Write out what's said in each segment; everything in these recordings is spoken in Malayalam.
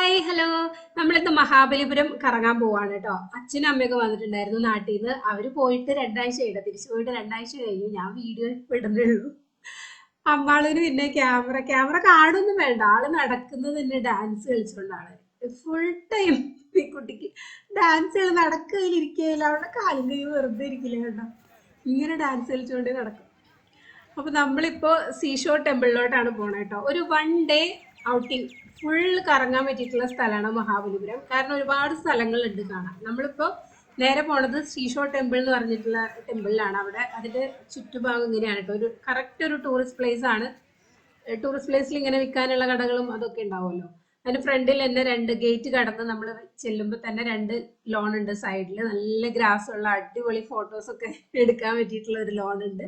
Hi hello. നമ്മളിന്ന് മഹാബലിപുരം കറങ്ങാൻ പോവാണ് കേട്ടോ. അച്ഛനും അമ്മയൊക്കെ വന്നിട്ടുണ്ടായിരുന്നു നാട്ടിൽ നിന്ന്. അവര് പോയിട്ട് രണ്ടാഴ്ചയായിട്ട്, തിരിച്ചു പോയിട്ട് രണ്ടാഴ്ച കഴിഞ്ഞു. ഞാൻ വീഡിയോ ഇടുന്നേ ഉള്ളൂ. അമ്മാളിന് പിന്നെ ക്യാമറ കാണൊന്നും വേണ്ട, ആള് നടക്കുന്നത് തന്നെ ഡാൻസ് കളിച്ചുകൊണ്ടാണ്. ഫുൾ ടൈം ഈ കുട്ടിക്ക് ഡാൻസ് നടക്കുകയില്ല, ഇരിക്കുകയില്ല, അവളുടെ കാലും കൈ വെറുതെ ഇരിക്കില്ല കേട്ടോ. ഇങ്ങനെ ഡാൻസ് കളിച്ചുകൊണ്ടേ നടക്കും. അപ്പൊ നമ്മളിപ്പോ സീഷോർ ടെമ്പിളിലോട്ടാണ് പോണേ കേട്ടോ. ഒരു വൺ ഡേ ഔട്ടിങ്, ഫുൾ കറങ്ങാൻ പറ്റിയിട്ടുള്ള സ്ഥലമാണ് മഹാബലിപുരം. കാരണം ഒരുപാട് സ്ഥലങ്ങളുണ്ട് കാണാൻ. നമ്മളിപ്പോ നേരെ പോണത് സീഷോർ ടെമ്പിൾ എന്ന് പറഞ്ഞിട്ടുള്ള ടെമ്പിളിലാണ്. അവിടെ അതിന്റെ ചുറ്റുഭാഗം ഇങ്ങനെയാണ് കേട്ടോ. ഒരു കറക്റ്റ് ഒരു ടൂറിസ്റ്റ് പ്ലേസ് ആണ്. ടൂറിസ്റ്റ് പ്ലേസിൽ ഇങ്ങനെ വിൽക്കാനുള്ള കടകളും അതൊക്കെ ഉണ്ടാവുമല്ലോ. അതിന് ഫ്രണ്ടിൽ തന്നെ രണ്ട് ഗേറ്റ് കടന്ന് നമ്മൾ ചെല്ലുമ്പോൾ തന്നെ രണ്ട് ലോൺ ഉണ്ട്. സൈഡിൽ നല്ല ഗ്രാസ് ഉള്ള അടിപൊളി ഫോട്ടോസ് ഒക്കെ എടുക്കാൻ പറ്റിയിട്ടുള്ള ഒരു ലോൺ ഉണ്ട്.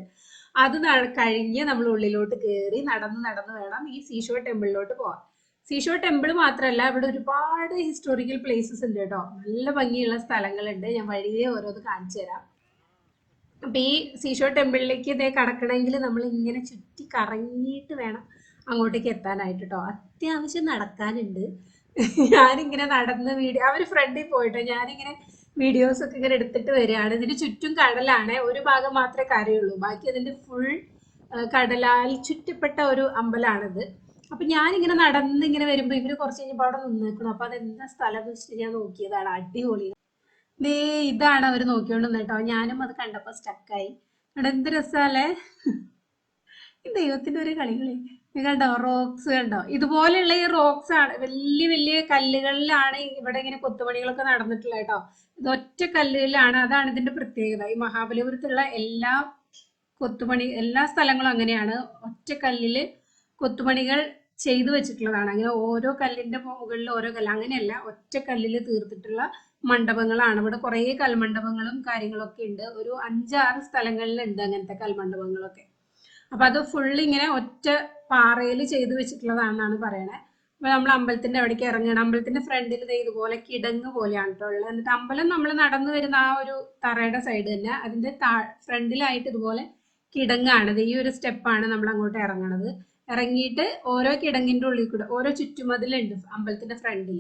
അത് കഴിഞ്ഞ് നമ്മൾ ഉള്ളിലോട്ട് കയറി നടന്ന് വേണം ഈ സീഷോർ ടെമ്പിളിലോട്ട് പോവാൻ. സീഷോർ ടെമ്പിൾ മാത്രമല്ല, ഇവിടെ ഒരുപാട് ഹിസ്റ്റോറിക്കൽ പ്ലേസസ് ഉണ്ട് കേട്ടോ. നല്ല ഭംഗിയുള്ള സ്ഥലങ്ങളുണ്ട്. ഞാൻ വഴിയെ ഓരോന്ന് കാണിച്ചു തരാം. അപ്പൊ ഈ സീഷോർ ടെമ്പിളിലേക്ക് ഇതേ കടക്കണമെങ്കിൽ നമ്മൾ ഇങ്ങനെ ചുറ്റി കറങ്ങിയിട്ട് വേണം അങ്ങോട്ടേക്ക് എത്താനായിട്ട് കേട്ടോ. അത്യാവശ്യം നടക്കാനുണ്ട്. ഞാനിങ്ങനെ നടന്ന് അവര് ഫ്രണ്ടിൽ പോയിട്ടോ, ഞാനിങ്ങനെ വീഡിയോസ് ഒക്കെ ഇങ്ങനെ എടുത്തിട്ട് വരികയാണ്. ഇതിന് ചുറ്റും കടലാണ്. ഒരു ഭാഗം മാത്രമേ കരയുള്ളൂ, ബാക്കി അതിന്റെ ഫുൾ കടലാൽ ചുറ്റപ്പെട്ട ഒരു അമ്പലമാണിത്. അപ്പൊ ഞാനിങ്ങനെ നടന്ന് ഇങ്ങനെ വരുമ്പോ ഇവര് കുറച്ച് കഴിഞ്ഞപ്പോ അവിടെ നിന്നേക്കണം. അപ്പൊ അതെന്താ സ്ഥലം എന്ന് വെച്ചിട്ട് ഞാൻ നോക്കിയതാണ്. അടിപൊളി. ദേ ഇതാണ് അവർ നോക്കിക്കൊണ്ട് കേട്ടോ. ഞാനും അത് കണ്ടപ്പോ സ്റ്റക്കായി. അവിടെ എന്ത് രസാലേ. ദൈവത്തിന്റെ ഒരു കളികളെ കണ്ടോ. റോക്സ് കണ്ടോ. ഇതുപോലെയുള്ള ഈ റോക്സ് ആണ്, വലിയ വലിയ കല്ലുകളിലാണ് ഇവിടെ ഇങ്ങനെ കൊത്തുപണികളൊക്കെ നടന്നിട്ടുള്ളത് കേട്ടോ. ഇത് ഒറ്റ കല്ലുകളിലാണ്. അതാണ് ഇതിന്റെ പ്രത്യേകത. ഈ മഹാബലിപുരത്തുള്ള എല്ലാ എല്ലാ സ്ഥലങ്ങളും അങ്ങനെയാണ്. ഒറ്റ കല്ലില് കൊത്തുപണികൾ ചെയ്തു വെച്ചിട്ടുള്ളതാണ്. അങ്ങനെ ഓരോ കല്ലിന്റെ മുകളിൽ ഓരോ കല്ല്, അങ്ങനെയല്ല, ഒറ്റ കല്ലിൽ തീർത്തിട്ടുള്ള മണ്ഡപങ്ങളാണ്. ഇവിടെ കുറേ കൽമണ്ഡപങ്ങളും കാര്യങ്ങളൊക്കെ ഉണ്ട്. ഒരു 5-6 സ്ഥലങ്ങളിലുണ്ട് അങ്ങനത്തെ കൽമണ്ഡപങ്ങളൊക്കെ. അപ്പൊ അത് ഫുള്ള് ഇങ്ങനെ ഒറ്റ പാറയിൽ ചെയ്തു വെച്ചിട്ടുള്ളതാണെന്നാണ് പറയണേ. അപ്പൊ നമ്മൾ അമ്പലത്തിന്റെ അവിടേക്ക് ഇറങ്ങണം. അമ്പലത്തിന്റെ ഫ്രണ്ടിൽ ഇതുപോലെ കിടങ്ങ് പോലെയാണ് കേട്ടോ ഉള്ളത്. എന്നിട്ട് അമ്പലം നമ്മൾ നടന്നു വരുന്ന ആ ഒരു തറയുടെ സൈഡ് തന്നെ അതിന്റെ ഫ്രണ്ടിലായിട്ട് ഇതുപോലെ കിടങ്ങാണ്. ഈ ഒരു സ്റ്റെപ്പാണ് നമ്മൾ അങ്ങോട്ട് ഇറങ്ങണത്. ഇറങ്ങിയിട്ട് ഓരോ കിടങ്ങിന്റെ ഉള്ളിൽ കൂടെ ഓരോ ചുറ്റുമതിലുണ്ട് അമ്പലത്തിന്റെ ഫ്രണ്ടിൽ.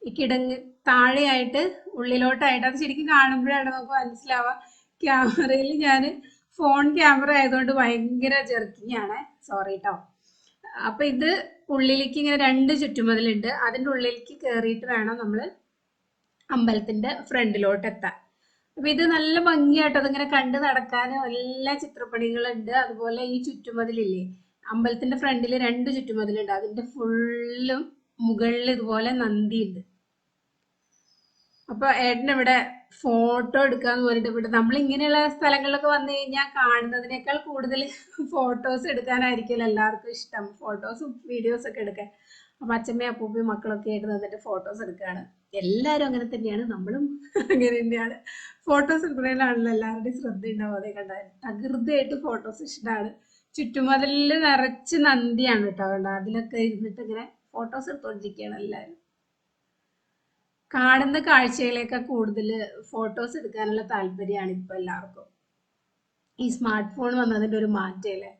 ഈ കിടങ്ങ് താഴെയായിട്ട് ഉള്ളിലോട്ടായിട്ട്, അത് ശരിക്കും കാണുമ്പോഴാണ് നമുക്ക് മനസ്സിലാവുക. ക്യാമറയിൽ ഞാൻ ഫോൺ ക്യാമറ ആയതുകൊണ്ട് ഭയങ്കര ജെർക്കിങ് ആണ്, സോറി കേട്ടോ. അപ്പൊ ഇത് ഉള്ളിലേക്ക് ഇങ്ങനെ 2 ചുറ്റുമതിലുണ്ട്. അതിന്റെ ഉള്ളിലേക്ക് കയറിയിട്ട് വേണം നമ്മൾ അമ്പലത്തിന്റെ ഫ്രണ്ടിലോട്ട് എത്താൻ. അപ്പൊ ഇത് നല്ല ഭംഗിയാട്ടോ. അതിങ്ങനെ കണ്ടു നടക്കാനും എല്ലാ ചിത്രപ്പണികളുണ്ട്. അതുപോലെ ഈ ചുറ്റുമതിലില്ലേ, അമ്പലത്തിന്റെ ഫ്രണ്ടിൽ 2 ചുറ്റുമതിലുണ്ട്. അതിന്റെ ഫുള്ളും മുകളിൽ ഇതുപോലെ നന്ദിയുണ്ട്. അപ്പൊ ഏട്ടൻ ഇവിടെ ഫോട്ടോ എടുക്കാന്ന് പറഞ്ഞിട്ട് ഇവിടെ നമ്മൾ ഇങ്ങനെയുള്ള സ്ഥലങ്ങളിലൊക്കെ വന്നു കഴിഞ്ഞാൽ കാണുന്നതിനേക്കാൾ കൂടുതൽ ഫോട്ടോസ് എടുക്കാനായിരിക്കും എല്ലാവർക്കും ഇഷ്ടം. ഫോട്ടോസും വീഡിയോസും ഒക്കെ എടുക്കാൻ. അപ്പൊ അച്ഛമ്മയും അപ്പൂപ്പയും മക്കളൊക്കെ ആയിട്ട് നിന്നിട്ട് ഫോട്ടോസ് എടുക്കുകയാണ്. എല്ലാവരും അങ്ങനെ തന്നെയാണ്, നമ്മളും അങ്ങനെ തന്നെയാണ്. ഫോട്ടോസ് എടുക്കുന്നതിലാണല്ലോ എല്ലാവരുടെയും ശ്രദ്ധ ഉണ്ടാവും. അതേ കണ്ട തകൃതിയായിട്ട് ഫോട്ടോസ് ഇഷ്ടമാണ്. ചുറ്റുമതിലില് നിറച്ച് നന്ദിയാണ് കേട്ടോ. കണ്ട അതിലൊക്കെ ഇരുന്നിട്ട് ഇങ്ങനെ ഫോട്ടോസ് എടുത്തോണ്ടിരിക്കുകയാണ് എല്ലാവരും. കാണുന്ന കാഴ്ചയിലേക്ക് കൂടുതൽ ഫോട്ടോസ് എടുക്കാനുള്ള താല്പര്യമാണ് ഇപ്പൊ എല്ലാവർക്കും. ഈ സ്മാർട്ട് ഫോൺ വന്നതിന്റെ ഒരു മാറ്റല്ലേ.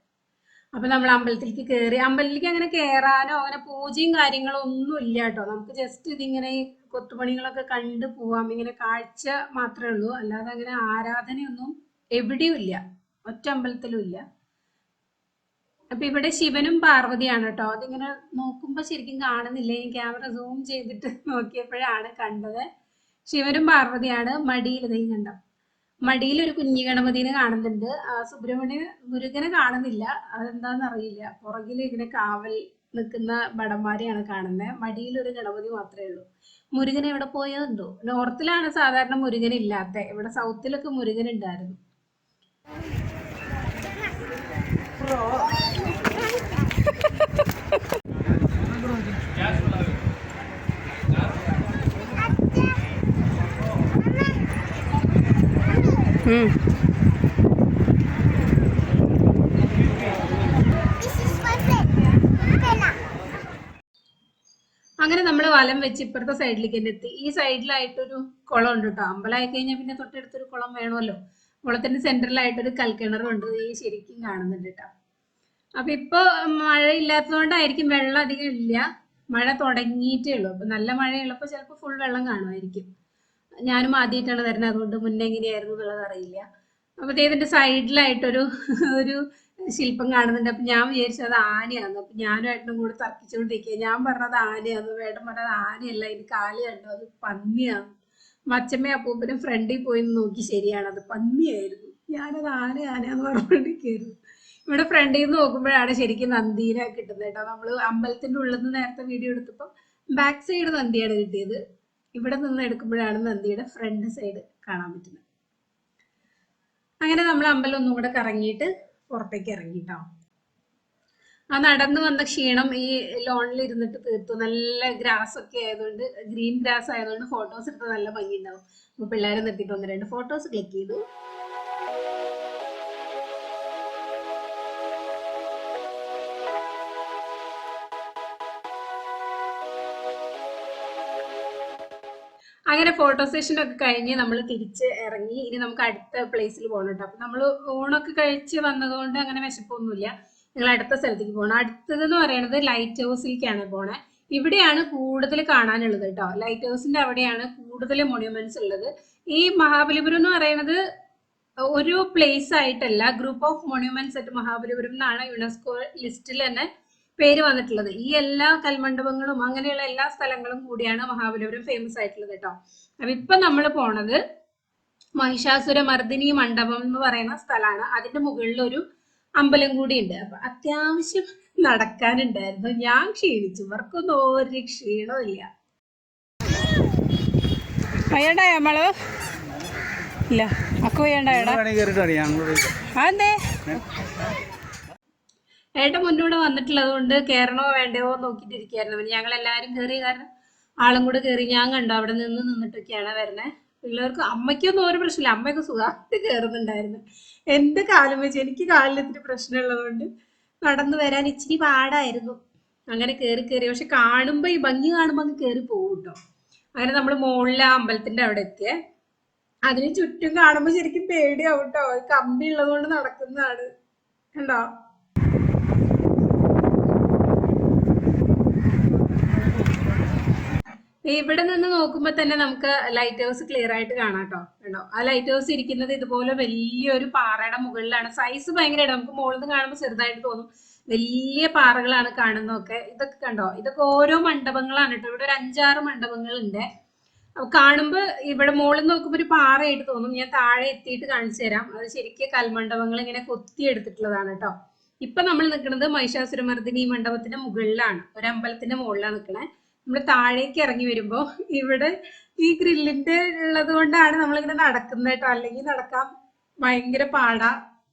അപ്പൊ നമ്മൾ അമ്പലത്തിലേക്ക് കയറി. അമ്പലത്തിലേക്ക് അങ്ങനെ കയറാനോ അങ്ങനെ പൂജയും കാര്യങ്ങളോ ഒന്നും ഇല്ല കേട്ടോ. നമുക്ക് ജസ്റ്റ് ഇതിങ്ങനെ ഈ കൊത്തുപണികളൊക്കെ കണ്ടു പോവാം. ഇങ്ങനെ കാഴ്ച മാത്രമേ ഉള്ളൂ, അല്ലാതെ അങ്ങനെ ആരാധനയൊന്നും എവിടെയും ഇല്ല, ഒറ്റ അമ്പലത്തിലും ഇല്ല. അപ്പൊ ഇവിടെ ശിവനും പാർവതിയാണ് കേട്ടോ. അതിങ്ങനെ നോക്കുമ്പോ ശരിക്കും കാണുന്നില്ല, ഈ ക്യാമറ സൂം ചെയ്തിട്ട് നോക്കിയപ്പോഴാണ് കണ്ടത്. ശിവനും പാർവതിയാണ്. മടിയിൽ ഇതേയും കണ്ട മടിയിൽ ഒരു കുഞ്ഞി ഗണപതിനെ കാണുന്നുണ്ട്. മുരുകനെ കാണുന്നില്ല, അതെന്താന്ന് അറിയില്ല. പുറകിൽ ഇങ്ങനെ കാവൽ നിൽക്കുന്ന ഭടന്മാരെയാണ് കാണുന്നത്. മടിയിൽ ഒരു ഗണപതി മാത്രമേ ഉള്ളൂ. മുരുകൻ എവിടെ പോയോ എന്തോ. നോർത്തിലാണ് സാധാരണ മുരുകൻ ഇല്ലാത്ത, ഇവിടെ സൗത്തിലൊക്കെ മുരുകൻ ഉണ്ടായിരുന്നു. അങ്ങനെ നമ്മൾ വലം വെച്ച് ഇപ്പുറത്തെ സൈഡിലേക്ക് തന്നെ എത്തി. ഈ സൈഡിലായിട്ടൊരു കുളം ഉണ്ട് കേട്ടോ. അമ്പലമായി കഴിഞ്ഞാൽ പിന്നെ തൊട്ടടുത്തൊരു കുളം വേണമല്ലോ. കുളത്തിന്റെ സെന്ററിലായിട്ടൊരു കൽക്കിണറുണ്ട്. ഈ ശരിക്കും കാണുന്നുണ്ട് കേട്ടോ. അപ്പൊ ഇപ്പൊ മഴ ഇല്ലാത്തതുകൊണ്ടായിരിക്കും വെള്ളം അധികം ഇല്ല. മഴ തുടങ്ങിയിട്ടേ ഉള്ളൂ. അപ്പൊ നല്ല മഴയുള്ളപ്പോൾ ചിലപ്പോൾ ഫുൾ വെള്ളം കാണുമായിരിക്കും. ഞാനും ആദ്യമായിട്ടാണ് വരുന്നത്, അതുകൊണ്ട് മുന്നേ എങ്ങനെയായിരുന്നു എന്നുള്ളത് അറിയില്ല. അപ്പത്തേ ഇതിന്റെ സൈഡിലായിട്ടൊരു ഒരു ശില്പം കാണുന്നുണ്ട്. അപ്പൊ ഞാൻ വിചാരിച്ചു അത് ആനയാന്ന്. അപ്പൊ ഞാനും ഏട്ടനും കൂടെ തർക്കിച്ചുകൊണ്ടിരിക്കുക. ഞാൻ പറഞ്ഞത് ആനയാന്ന്, ഏട്ടൻ പറഞ്ഞത് ആനയല്ല, ഇത് കാല് കണ്ടോ അത് പന്നിയാന്ന്. അച്ഛമ്മയും അപ്പൂപ്പനും ഫ്രണ്ടിൽ പോയി നോക്കി, ശരിയാണ് അത് പന്നിയായിരുന്നു. ഞാനത് ആനയാന്ന് പറഞ്ഞുകൊണ്ടിരിക്കുകയായിരുന്നു. ഇവിടെ ഫ്രണ്ടിൽ നിന്ന് നോക്കുമ്പോഴാണ് ശരിക്കും നന്ദീനെ കിട്ടുന്നത് കേട്ടോ. നമ്മള് അമ്പലത്തിന്റെ ഉള്ളിൽ നിന്ന് നേരത്തെ വീഡിയോ എടുത്തപ്പോൾ ബാക്ക് സൈഡ് നന്ദിയാണ് കിട്ടിയത്. ഇവിടെ നിന്ന് എടുക്കുമ്പോഴാണ് നന്ദിയുടെ ഫ്രണ്ട് സൈഡ് കാണാൻ പറ്റുന്നത്. അങ്ങനെ നമ്മൾ അമ്പലം ഒന്നും കൂടെ കറങ്ങിയിട്ട് പുറത്തേക്ക് ഇറങ്ങിട്ടോ. ആ നടന്നു വന്ന ക്ഷീണം ഈ ലോണിൽ ഇരുന്നിട്ട് തീർത്തു. നല്ല ഗ്രാസ് ഒക്കെ ആയതുകൊണ്ട്, ഗ്രീൻ ഗ്രാസ് ആയതുകൊണ്ട് ഫോട്ടോസ് എടുത്ത് നല്ല ഭംഗി ഉണ്ടാവും. അപ്പൊ പിള്ളേരെ നിർത്തിയിട്ട് 1-2 ഫോട്ടോസ് ക്ലിക്ക് ചെയ്തു. അങ്ങനെ ഫോട്ടോ സെഷൻ ഒക്കെ കഴിഞ്ഞ് നമ്മൾ തിരിച്ച് ഇറങ്ങി. ഇനി നമുക്ക് അടുത്ത പ്ലേസിൽ പോകണം കേട്ടോ. അപ്പൊ നമ്മൾ ഊണൊക്കെ കഴിച്ച് വന്നതുകൊണ്ട് അങ്ങനെ വിശപ്പൊന്നുമില്ല. ഞങ്ങൾ അടുത്ത സ്ഥലത്തേക്ക് പോകണം. അടുത്തതെന്ന് പറയുന്നത് ലൈറ്റ് ഹൗസിലേക്കാണ് പോണേ. ഇവിടെയാണ് കൂടുതൽ കാണാനുള്ളത് കേട്ടോ. ലൈറ്റ് ഹൗസിന്റെ അവിടെയാണ് കൂടുതൽ മോണ്യുമെന്റ്സ് ഉള്ളത്. ഈ മഹാബലിപുരം എന്ന് പറയുന്നത് ഒരു പ്ലേസ് ആയിട്ടല്ല, group of monuments at Mahabalipuram എന്നാണ് യുനെസ്കോ ലിസ്റ്റിൽ തന്നെ പേര് വന്നിട്ടുള്ളത്. ഈ എല്ലാ കൽമണ്ഡപങ്ങളും അങ്ങനെയുള്ള എല്ലാ സ്ഥലങ്ങളും കൂടിയാണ് മഹാബലിപുരം ഫേമസ് ആയിട്ടുള്ളത് കേട്ടോ. അപ്പൊ ഇപ്പൊ നമ്മൾ പോണത് മഹിഷാസുര മർദിനി മണ്ഡപം എന്ന് പറയുന്ന സ്ഥലമാണ്. അതിന്റെ മുകളിൽ ഒരു അമ്പലം കൂടി ഉണ്ട്. അപ്പൊ അത്യാവശ്യം നടക്കാനുണ്ടായിരുന്നു. ഞാൻ ക്ഷീണിച്ചു, ഇവർക്കൊന്നും ഒരു ക്ഷീണവും ഇല്ല. വയ്യണ്ടായ നമ്മള് ഇല്ല അക്കു വയ്യണ്ടായടാ. അതെന്തേ? ഏട്ടൻ മുന്നോട്ട് വന്നിട്ടുള്ളത് കൊണ്ട് കയറണോ വേണ്ടയോ നോക്കിയിട്ടിരിക്കുകയായിരുന്നു. പിന്നെ ഞങ്ങൾ എല്ലാവരും കയറിയ കാരണം ആളും കൂടെ കയറി. ഞാൻ കണ്ടോ അവിടെ നിന്നിട്ടൊക്കെയാണ് വരുന്നത്. പിള്ളേർക്ക് അമ്മയ്ക്കൊന്നും ഒരു പ്രശ്നമില്ല, അമ്മയൊക്കെ സുഖമായിട്ട് കയറുന്നുണ്ടായിരുന്നു. എന്റെ കാലം വെച്ച് എനിക്ക് കാലിൽ ഇത്തിരി പ്രശ്നമുള്ളത് കൊണ്ട് നടന്നു വരാൻ ഇച്ചിരി പാടായിരുന്നു. അങ്ങനെ കയറി പക്ഷെ കാണുമ്പോ ഈ ഭംഗി കാണുമ്പോ അങ്ങ് കയറി പോകും കേട്ടോ. അങ്ങനെ നമ്മൾ മുകളിലെ അമ്പലത്തിന്റെ അവിടെ എത്തിയേ. അതിന് ചുറ്റും കാണുമ്പോ ശരിക്കും പേടിയാവും കേട്ടോ. കമ്പി ഉള്ളത് കൊണ്ട് നടക്കുന്നതാണ് കണ്ടോ. ഇവിടെ നിന്ന് നോക്കുമ്പോ തന്നെ നമുക്ക് ലൈറ്റ് ഹൗസ് ക്ലിയർ ആയിട്ട് കാണാം കേട്ടോ. കണ്ടോ, ആ ലൈറ്റ് ഹൗസ് ഇരിക്കുന്നത് ഇതുപോലെ വലിയൊരു പാറയുടെ മുകളിലാണ്. സൈസ് ഭയങ്കരമായിട്ട് നമുക്ക് മുകളിൽ നിന്ന് കാണുമ്പോൾ ചെറുതായിട്ട് തോന്നും. വലിയ പാറകളാണ് കാണുന്നതൊക്കെ. ഇതൊക്കെ കണ്ടോ, ഇതൊക്കെ ഓരോ മണ്ഡപങ്ങളാണ് കേട്ടോ. ഇവിടെ ഒരു 5-6 മണ്ഡപങ്ങളുണ്ട്. കാണുമ്പോ ഇവിടെ മുകളിൽ നോക്കുമ്പോ ഒരു പാറയായിട്ട് തോന്നും. ഞാൻ താഴെ എത്തിയിട്ട് കാണിച്ചു തരാം. അത് ശരിക്കും കൽമണ്ഡപങ്ങൾ ഇങ്ങനെ കൊത്തി എടുത്തിട്ടുള്ളതാണ് കേട്ടോ. ഇപ്പൊ നമ്മൾ നിൽക്കുന്നത് മഹിഷാസുരമർദിനി മണ്ഡപത്തിന്റെ മുകളിലാണ്, ഒരു അമ്പലത്തിന്റെ മുകളിലാണ് നിൽക്കണേ. നമ്മൾ താഴേക്ക് ഇറങ്ങി വരുമ്പോ ഇവിടെ ഈ ഗ്രില്ലിന്റെ ഉള്ളത് കൊണ്ടാണ് നമ്മളിങ്ങനെ നടക്കുന്നത് കേട്ടോ. അല്ലെങ്കിൽ നടക്കാൻ ഭയങ്കര പാടാ.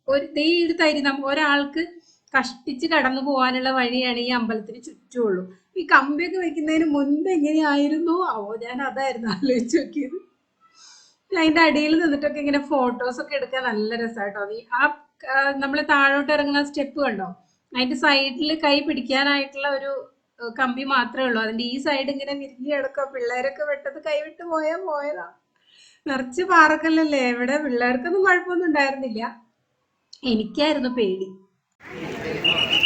ഒരു തരി ഒരാൾക്ക് കഷ്ടിച്ച് കടന്നു പോകാനുള്ള വഴിയാണ് ഈ അമ്പലത്തിന് ചുറ്റുമുള്ളൂ. ഈ കമ്പിയൊക്കെ വെക്കുന്നതിന് മുൻപ് എങ്ങനെയായിരുന്നു ഞാൻ അതായിരുന്നു ആലോചിച്ച് നോക്കിയത്. അതിന്റെ അടിയിൽ നിന്നിട്ടൊക്കെ ഇങ്ങനെ ഫോട്ടോസ് ഒക്കെ എടുക്കാൻ നല്ല രസമായിട്ടോ. നമ്മള് താഴോട്ട് ഇറങ്ങുന്ന സ്റ്റെപ്പ് കണ്ടോ, അതിന്റെ സൈഡിൽ കൈ പിടിക്കാനായിട്ടുള്ള ഒരു കമ്പി മാത്രമേ ഉള്ളൂ. അതിന്റെ ഈ സൈഡ് ഇങ്ങനെ വിരിഞ്ഞ് കിടക്കുക. പിള്ളേരൊക്കെ പെട്ടെന്ന് കൈവിട്ട് പോയതാ. നിറച്ച് പാറക്കല്ലല്ലേ. ഇവിടെ പിള്ളേർക്കൊന്നും കുഴപ്പമൊന്നും ഉണ്ടായിരുന്നില്ല, എനിക്കായിരുന്നു പേടി.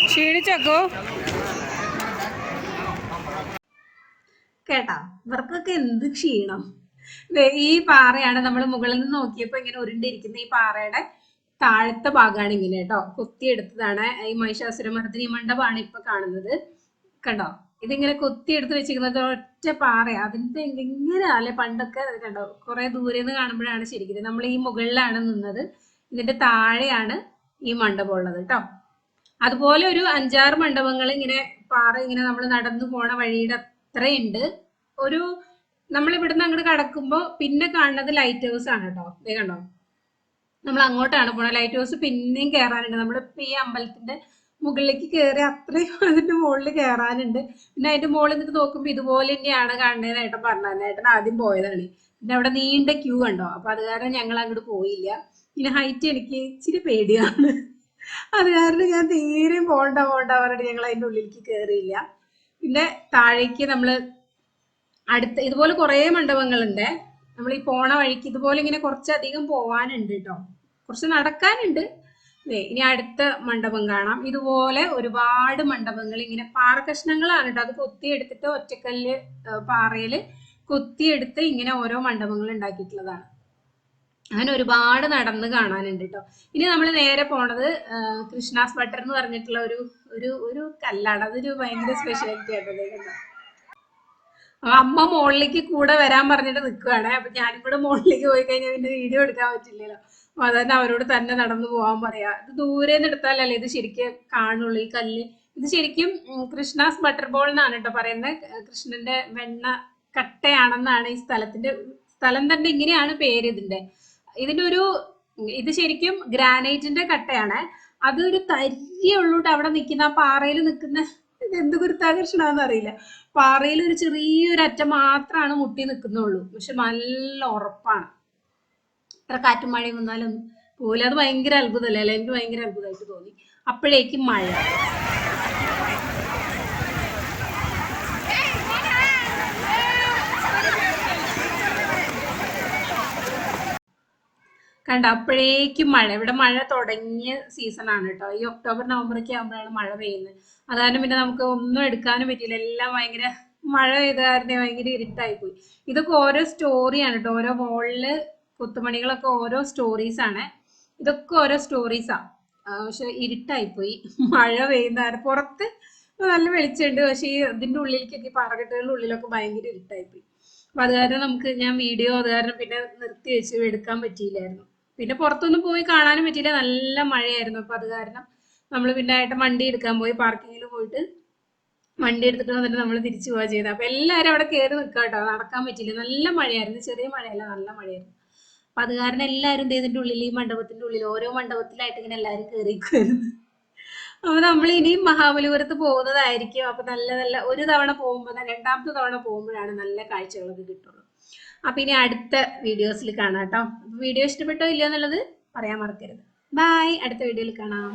ക്ഷീണിച്ചോ കേട്ടാ, ഇവർക്കൊക്കെ എന്ത് ക്ഷീണം. ഈ പാറയാണ് നമ്മൾ മുകളിൽ നിന്ന് നോക്കിയപ്പോ ഇങ്ങനെ ഉരുണ്ടിരിക്കുന്ന ഈ പാറയുടെ താഴത്തെ ഭാഗമാണ് ഇങ്ങനെ കേട്ടോ, കൊത്തിയെടുത്തതാണ്. ഈ മഹിഷാസുരമർദിനി മണ്ഡപമാണ് ഇപ്പൊ കാണുന്നത്. കണ്ടോ, ഇതിങ്ങനെ കൊത്തിയെടുത്ത് വെച്ചിരിക്കുന്നത് ഒറ്റ പാറ. അതിന്റെ എങ്ങനെയാല്ലേ പണ്ടൊക്കെ കണ്ടോ, കുറെ ദൂരെ നിന്ന് കാണുമ്പോഴാണ് ശരിക്കും. നമ്മൾ ഈ മുകളിലാണ് നിന്നത്, ഇതിന്റെ താഴെയാണ് ഈ മണ്ഡപം ഉള്ളത് കേട്ടോ. അതുപോലെ ഒരു 5-6 മണ്ഡപങ്ങൾ ഇങ്ങനെ പാറ ഇങ്ങനെ നമ്മൾ നടന്നു പോണ വഴിയുടെ അത്രയുണ്ട്. നമ്മൾ ഇവിടുന്ന് അങ്ങോട്ട് കടക്കുമ്പോ പിന്നെ കാണുന്നത് ലൈറ്റ് ഹൗസ് ആണ് കേട്ടോ. ഇതേ കണ്ടോ, നമ്മൾ അങ്ങോട്ടാണ് പോണത്. ലൈറ്റ് ഹൗസ് പിന്നെയും കയറാനുണ്ട്. നമ്മളിപ്പോ ഈ അമ്പലത്തിന്റെ മുകളിലേക്ക് കയറി അത്രയും അതിന്റെ മുകളിൽ കയറാനുണ്ട്. പിന്നെ അതിന്റെ മുകളിൽ നിന്നിട്ട് നോക്കുമ്പോ ഇതുപോലെ തന്നെയാണ് കാണുന്നതെന്ന് ഏട്ടൻ പറഞ്ഞത്. ഏട്ടൻ ആദ്യം പോയതാണ്. പിന്നെ അവിടെ നീണ്ട ക്യൂ കണ്ടോ. അപ്പൊ അത് കാരണം ഞങ്ങൾ അങ്ങോട്ട് പോയില്ല. പിന്നെ ഹൈറ്റ് എനിക്ക് ഇച്ചിരി പേടിയാണ്, അത് കാരണം ഞാൻ തീരെയും പോണ്ട പറഞ്ഞിട്ട് ഞങ്ങൾ അതിന്റെ ഉള്ളിലേക്ക് കയറിയില്ല. പിന്നെ താഴേക്ക് നമ്മള് ഇതുപോലെ കുറെ മണ്ഡപങ്ങളുണ്ട്. നമ്മൾ ഈ പോണ വഴിക്ക് ഇതുപോലെ ഇങ്ങനെ കുറച്ചധികം പോവാനുണ്ട് കേട്ടോ. കുറച്ച് നടക്കാനുണ്ട്, ഇനി അടുത്ത മണ്ഡപം കാണാം. ഇതുപോലെ ഒരുപാട് മണ്ഡപങ്ങൾ ഇങ്ങനെ പാറക്കഷ്ണങ്ങളാണ് കേട്ടോ. അത് കൊത്തിയെടുത്തിട്ട് ഒറ്റക്കല്ല് പാറയില് കൊത്തിയെടുത്ത് ഇങ്ങനെ ഓരോ മണ്ഡപങ്ങൾ ഉണ്ടാക്കിയിട്ടുള്ളതാണ്. അങ്ങനെ ഒരുപാട് നടന്ന് കാണാനുണ്ട് കേട്ടോ. ഇനി നമ്മൾ നേരെ പോണത് കൃഷ്ണാസ് ബട്ടർ എന്ന് പറഞ്ഞിട്ടുള്ള ഒരു ഒരു ഒരു കല്ലാണ്. അതൊരു ഭയങ്കര സ്പെഷ്യാലിറ്റി ആയിട്ടോ. അമ്മ മുകളിലേക്ക് കൂടെ വരാൻ പറഞ്ഞിട്ട് നിൽക്കുകയാണ്. അപ്പൊ ഞാനും കൂടെ മുകളിലേക്ക് പോയി കഴിഞ്ഞാൽ പിന്നെ വീഡിയോ എടുക്കാൻ പറ്റില്ലല്ലോ. അപ്പൊ അതന്നെ അവരോട് തന്നെ നടന്നു പോകാൻ പറയാ. ഇത് ദൂരെ നിന്ന് എടുത്താലല്ലേ ഇത് ശരിക്കും കാണുള്ളൂ ഈ കല്ല്. ഇത് ശരിക്കും കൃഷ്ണാസ് ബട്ടർ ബോൾ എന്നാണ് കേട്ടോ പറയുന്നത്. കൃഷ്ണന്റെ വെണ്ണ കട്ടയാണെന്നാണ് ഈ സ്ഥലം തന്നെ ഇങ്ങനെയാണ് പേര് ഇതിന്റെ. ഇത് ശരിക്കും ഗ്രാനൈറ്റിന്റെ കട്ടയാണ്. അതൊരു തരിയേ ഉള്ളൂട്ട് അവിടെ നിൽക്കുന്ന ആ പാറയിൽ നിൽക്കുന്ന. എന്ത് ഗുരുത്വാകർഷണാന്ന് അറിയില്ല. പാറയിൽ ഒരു ചെറിയൊരു അറ്റം മാത്രമാണ് മുട്ടി നിൽക്കുന്നുള്ളൂ. പക്ഷെ നല്ല ഉറപ്പാണ്. എത്ര കാറ്റും മഴയും വന്നാലും പോലും. അത് ഭയങ്കര അത്ഭുതമല്ലേ അല്ലെ? എനിക്ക് ഭയങ്കര അത്ഭുതമായിട്ട് തോന്നി. അപ്പോഴേക്കും മഴ. കണ്ട അപ്പോഴേക്കും മഴ. ഇവിടെ മഴ തുടങ്ങിയ സീസണാണ് കേട്ടോ. ഈ ഒക്ടോബർ നവംബറൊക്കെ ആകുമ്പോഴാണ് മഴ പെയ്യുന്നത്. അതായത് പിന്നെ നമുക്ക് ഒന്നും എടുക്കാനും പറ്റില്ല. എല്ലാം ഭയങ്കര മഴ പെയ്ത കാരണം ഭയങ്കര ഇരുട്ടായി പോയി. ഇതൊക്കെ ഓരോ സ്റ്റോറിയാണ് കേട്ടോ. ഓരോ വോളില് കൊത്തുമണികളൊക്കെ ഓരോ സ്റ്റോറീസ് ആണ്. ഇതൊക്കെ ഓരോ സ്റ്റോറീസാ. പക്ഷെ ഇരുട്ടായി പോയി മഴ പെയ്യുന്ന. പുറത്ത് നല്ല വെളിച്ചമുണ്ട്. പക്ഷെ ഈ ഇതിന്റെ ഉള്ളിലേക്കൊക്കെ പാറക്കെട്ടുകളുടെ ഉള്ളിലൊക്കെ ഭയങ്കര ഇരുട്ടായി പോയി. അപ്പൊ അത് കാരണം ഞാൻ വീഡിയോ അത് കാരണം പിന്നെ നിർത്തി വെച്ച് എടുക്കാൻ പറ്റിയില്ലായിരുന്നു. പിന്നെ പുറത്തൊന്നും പോയി കാണാനും പറ്റിയില്ല. നല്ല മഴയായിരുന്നു. അപ്പൊ അത് കാരണം നമ്മൾ പിന്നെ ആയിട്ട് വണ്ടി എടുക്കാൻ പോയി. പാർക്കിങ്ങിൽ പോയിട്ട് വണ്ടി എടുത്തിട്ട് വന്നിട്ട് നമ്മൾ തിരിച്ചു പോവുക ചെയ്തത്. അപ്പൊ എല്ലാവരും അവിടെ കയറി നിൽക്കുക കേട്ടോ. നടക്കാൻ പറ്റില്ല. നല്ല മഴയായിരുന്നു. ചെറിയ മഴയല്ല, നല്ല മഴയായിരുന്നു. അപ്പൊ അത് കാരണം എല്ലാവരും ഇതിന്റെ ഉള്ളിൽ, ഈ മണ്ഡപത്തിന്റെ ഉള്ളിൽ ഓരോ മണ്ഡപത്തിലായിട്ട് ഇങ്ങനെ എല്ലാവരും കയറിക്കുമായിരുന്നു. അപ്പൊ നമ്മൾ ഇനിയും മഹാബലിപുരത്ത് പോകുന്നതായിരിക്കും. അപ്പൊ നല്ല നല്ല ഒരു തവണ പോകുമ്പോൾ, രണ്ടാമത്തെ തവണ പോകുമ്പോഴാണ് നല്ല കാഴ്ചകളൊക്കെ കിട്ടുള്ളൂ. അപ്പൊ ഇനി അടുത്ത വീഡിയോസിൽ കാണാം കേട്ടോ. വീഡിയോ ഇഷ്ടപ്പെട്ടോ ഇല്ലയോ എന്നുള്ളത് പറയാൻ മറക്കരുത്. ബൈ. അടുത്ത വീഡിയോയിൽ കാണാം.